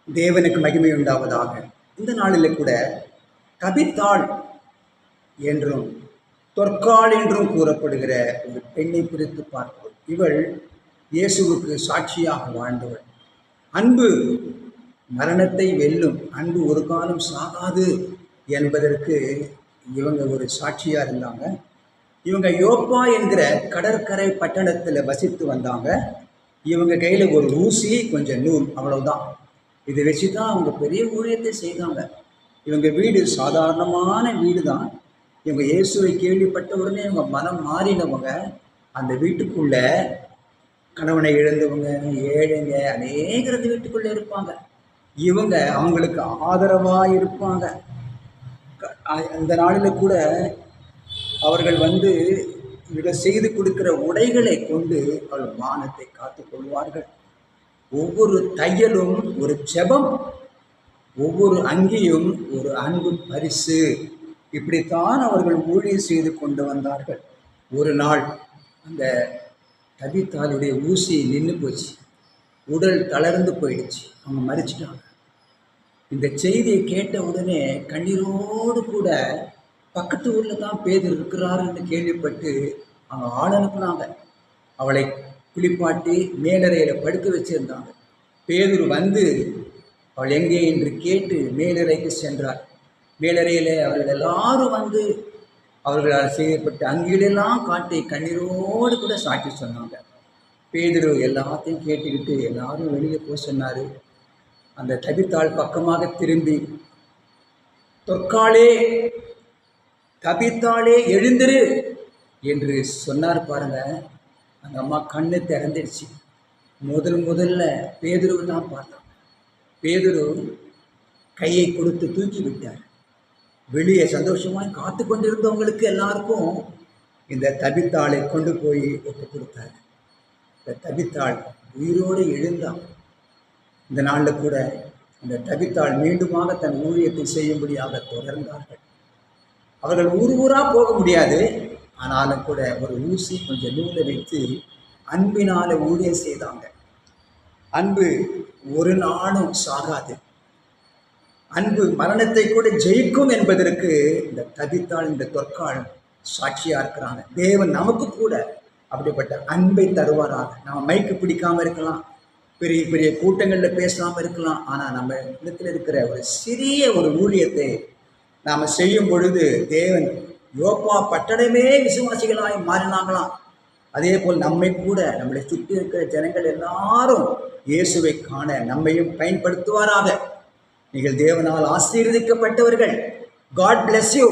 தேவனுக்கு மகிமை உண்டாவதாக. இந்த நாளில் கூட தபித்தாள் என்றும் தொற்காள் என்றும் கூறப்படுகிற ஒரு பெண்ணை குறித்து பார்ப்போம். இவள் இயேசுவுக்கு சாட்சியாக வாழ்ந்தவள். அன்பு மரணத்தை வெல்லும், அன்பு ஒரு காலம் சாகாது என்பதற்கு இவங்க ஒரு சாட்சியாக இருந்தாங்க. இவங்க யோப்பா என்கிற கடற்கரை பட்டணத்தில் வசித்து வந்தாங்க. இவங்க கையில் ஒரு ஊசி, கொஞ்சம் நூல், அவ்வளவுதான். இதை வச்சு தான் அவங்க பெரிய ஊழியத்தை செய்தாங்க. இவங்க வீடு சாதாரணமான வீடு தான். இவங்க இயேசுவை கேள்விப்பட்ட உடனே இவங்க மனம் மாறினவங்க. அந்த வீட்டுக்குள்ள கணவனை இழந்தவங்க, ஏழைங்க அநேகரது வீட்டுக்குள்ளே இருப்பாங்க. இவங்க அவங்களுக்கு ஆதரவாக இருப்பாங்க. அந்த நாளில் கூட அவர்கள் இவர்கள் செய்து கொடுக்கிற உடைகளை கொண்டு அவர்கள் மானத்தை காத்து கொள்வார்கள். ஒவ்வொரு தையலும் ஒரு ஜெபம், ஒவ்வொரு அங்கியும் ஒரு அன்பு பரிசு. இப்படித்தான் அவர்கள் ஊழியம் செய்து கொண்டு வந்தார்கள். ஒரு நாள் அந்த தபித்தாளுடைய ஊசி நின்று போச்சு, உடல் தளர்ந்து போயிடுச்சு, அவங்க மறிச்சிட்டாங்க. இந்த செய்தியை கேட்ட உடனே கண்ணீரோடு கூட பக்கத்து ஊரில் தான் பேதர் இருக்கிறாருன்னு கேள்விப்பட்டு அவங்க ஆள் அனுப்புனாங்க. அவளை குளிப்பாட்டி மேலறையில் படுக்க வச்சிருந்தாங்க. பேதுரு அவள் எங்கே என்று கேட்டு மேலறைக்கு சென்றார். மேலறையில் அவர்கள் எல்லாரும் அவர்களால் செய்யப்பட்ட அங்கிலெல்லாம் காட்டி கண்ணீரோடு கூட சாட்சி சொன்னாங்க. பேதுரு எல்லாத்தையும் கேட்டுக்கிட்டு எல்லாரும் வெளியே போக சொன்னார். அந்த தபித்தாள் பக்கமாக திரும்பி, தொற்காலே, தபித்தாளே எழுந்திரு என்று சொன்னார். பாருங்க, அந்த அம்மா கண்ணு திறந்துடுச்சு. முதல்ல பேதுருவை தான் பார்த்தாங்க. பேதுரு கையை கொடுத்து தூக்கி விட்டார். வெளியே சந்தோஷமாக காத்து கொண்டிருந்தவங்களுக்கு எல்லாருக்கும் இந்த தபித்தாளை கொண்டு போய் ஒப்பு கொடுத்தார். இந்த தபித்தாள் உயிரோடு எழுந்தாள். இந்த நாளில் கூட அந்த தபித்தாள் மீண்டுமாக தன் ஊழியத்தை செய்யும்படியாக தொடர்ந்தார்கள். அவர்கள் ஊராக போக முடியாது, ஆனாலும் கூட ஒரு ஊசி, கொஞ்சம் நூலை வைத்து அன்பினால ஊழியம் செய்தாங்க. அன்பு ஒரு நாளும் சாகாது. அன்பு மரணத்தை கூட ஜெயிக்கும் என்பதற்கு இந்த தபித்தாள், இந்த தொற்காள் சாட்சியாக இருக்கிறாங்க. தேவன் நமக்கு கூட அப்படிப்பட்ட அன்பை தருவாராக. நம்ம மைக்கு பிடிக்காமல் இருக்கலாம், பெரிய பெரிய கூட்டங்களில் பேசாமல் இருக்கலாம், ஆனால் நம்ம இடத்துல இருக்கிற ஒரு சிறிய ஒரு ஊழியத்தை நாம் செய்யும் பொழுது தேவன், யோப்பா பட்டணமே விசுவாசிகளாய் மாறினாங்களாம். அதே போல் நம்மை கூட, நம்மளை சுற்றி இருக்கிற ஜனங்கள் எல்லாரும் இயேசுவை காண நம்மையும் பயன்படுத்துவாராக. நீங்கள் தேவனால் ஆசீர்வதிக்கப்பட்டவர்கள். God bless you.